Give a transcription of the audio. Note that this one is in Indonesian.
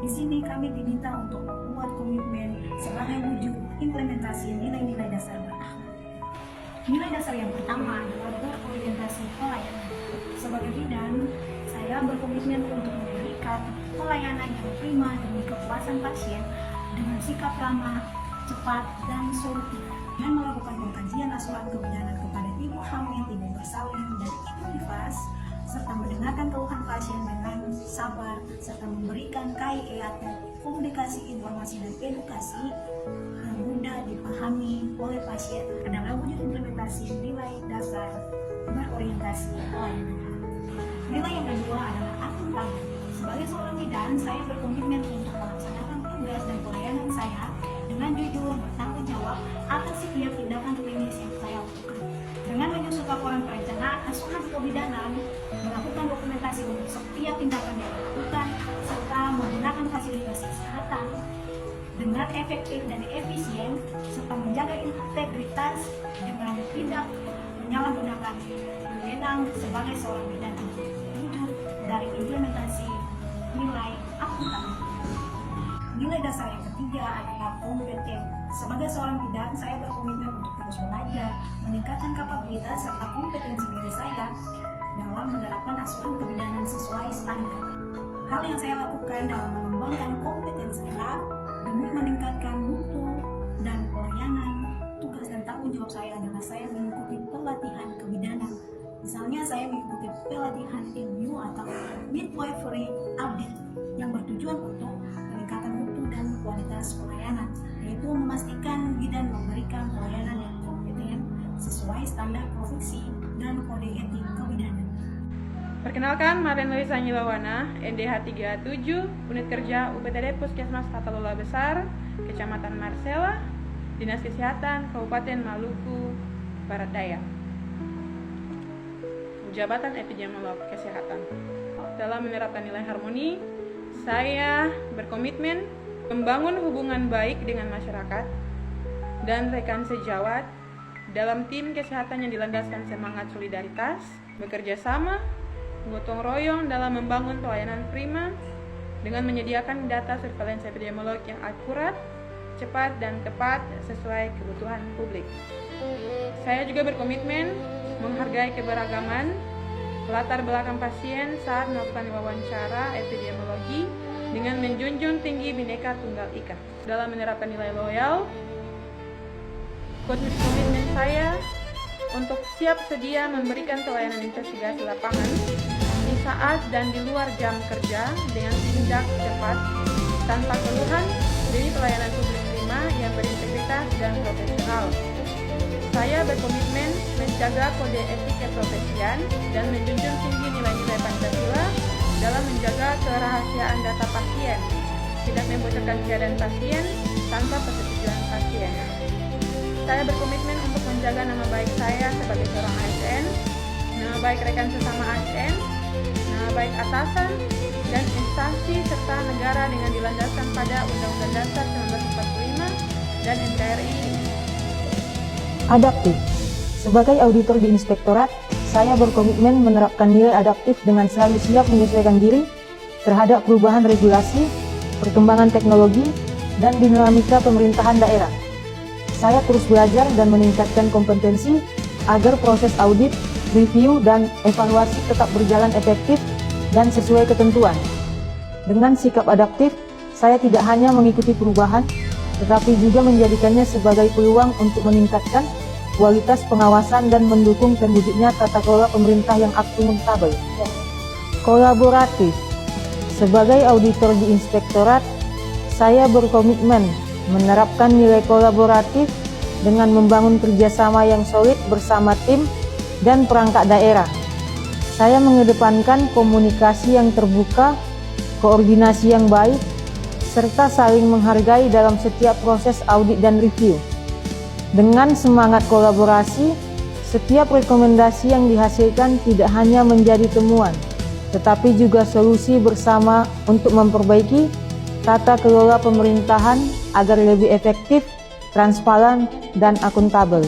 Di sini kami diminta untuk membuat komitmen sebagai wujud implementasi nilai-nilai dasar berakhlak. Nilai dasar yang pertama adalah berorientasi pelayanan. Sebagai bidan, saya berkomitmen untuk memberikan pelayanan yang prima demi kepuasan pasien dengan sikap ramah, cepat, dan solutif. Dengan melakukan pengkajian asuhan kebidanan kepada ibu hamil, ibu bersalin, dan ibu nifas, serta mendengarkan keluhan pasien dengan sabar, serta memberikan KIE atau komunikasi, informasi, dan edukasi yang mudah dipahami oleh pasien adalah wujud implementasi nilai dasar berorientasi pelayanan. Nilai yang kedua adalah akuntabel. Sebagai seorang bidan, saya berkomitmen untuk melaksanakan tugas dan pelayanan saya dengan jujur, bertanggung jawab atas setiap tindakan klinis yang saya lakukan. Dengan menyusun laporan perencanaan asuhan kebidanan, melakukan dokumentasi untuk setiap tindakan yang dilakukan, serta menggunakan fasilitas kesehatan dengan efektif dan efisien, serta menjaga integritas dengan tidak menyalahgunakan wewenang sebagai seorang bidan, wujud dari implementasi nilai akuntabel. Nilai dasar yang ketiga adalah kompeten. Sebagai seorang bidan, saya berkomitmen untuk terus belajar, meningkatkan kapabilitas serta kompetensi diri saya dalam menerapkan asuhan kebidanan sesuai standar. Hal yang saya lakukan dalam mengembangkan kompetensi saya demi meningkatkan mutu dan pelayanan. Tugas dan tanggung jawab saya adalah saya mengikuti pelatihan kebidanan. Misalnya saya mengikuti pelatihan MU atau midwifery audit yang bertujuan untuk meningkatkan mutu dan kualitas pelayanan, yaitu memastikan bidan memberikan pelayanan yang kompeten sesuai standar profesi dan kode etik kebidanan. Perkenalkan, Maren Lisa Nyilawana, NDH 37, Unit Kerja UPTD Puskesmas Tata Lola Besar, Kecamatan Marsela, Dinas Kesehatan Kabupaten Maluku Barat Daya. Jabatan Epidemiolog Kesehatan. Dalam menerapkan nilai harmoni, saya berkomitmen membangun hubungan baik dengan masyarakat dan rekan sejawat dalam tim kesehatan yang dilandaskan semangat solidaritas, bekerja sama, gotong royong dalam membangun pelayanan prima dengan menyediakan data surveillance epidemiolog yang akurat, cepat, dan tepat sesuai kebutuhan publik. Saya juga berkomitmen menghargai keberagaman latar belakang pasien saat melakukan wawancara epidemiologi dengan menjunjung tinggi Bhinneka Tunggal Ika. Dalam menerapkan nilai loyal, komitmen saya untuk siap sedia memberikan pelayanan investigasi lapangan di saat dan di luar jam kerja dengan tindak cepat, tanpa keluhan, demi pelayanan publik prima yang berintegritas dan profesional. Saya berkomitmen menjaga kode etik keprofesian dan menjunjung tinggi nilai-nilai Pancasila dalam menjaga kerahasiaan data pasien, tidak membocorkan keadaan pasien tanpa persetujuan pasien. Saya berkomitmen untuk menjaga nama baik saya sebagai seorang ASN, nama baik rekan sesama ASN, nama baik atasan, dan instansi serta negara dengan dilandaskan pada Undang-Undang Dasar 1945 dan NKRI. Adaptif. Sebagai auditor di Inspektorat, saya berkomitmen menerapkan nilai adaptif dengan selalu siap menyesuaikan diri terhadap perubahan regulasi, perkembangan teknologi, dan dinamika pemerintahan daerah. Saya terus belajar dan meningkatkan kompetensi agar proses audit, review, dan evaluasi tetap berjalan efektif dan sesuai ketentuan. Dengan sikap adaptif, saya tidak hanya mengikuti perubahan, tetapi juga menjadikannya sebagai peluang untuk meningkatkan kualitas pengawasan dan mendukung terwujudnya tata kelola pemerintah yang akuntabel. Kolaboratif. Sebagai auditor di Inspektorat, saya berkomitmen menerapkan nilai kolaboratif dengan membangun kerjasama yang solid bersama tim dan perangkat daerah. Saya mengedepankan komunikasi yang terbuka, koordinasi yang baik, serta saling menghargai dalam setiap proses audit dan review. Dengan semangat kolaborasi, setiap rekomendasi yang dihasilkan tidak hanya menjadi temuan, tetapi juga solusi bersama untuk memperbaiki tata kelola pemerintahan agar lebih efektif, transparan, dan akuntabel.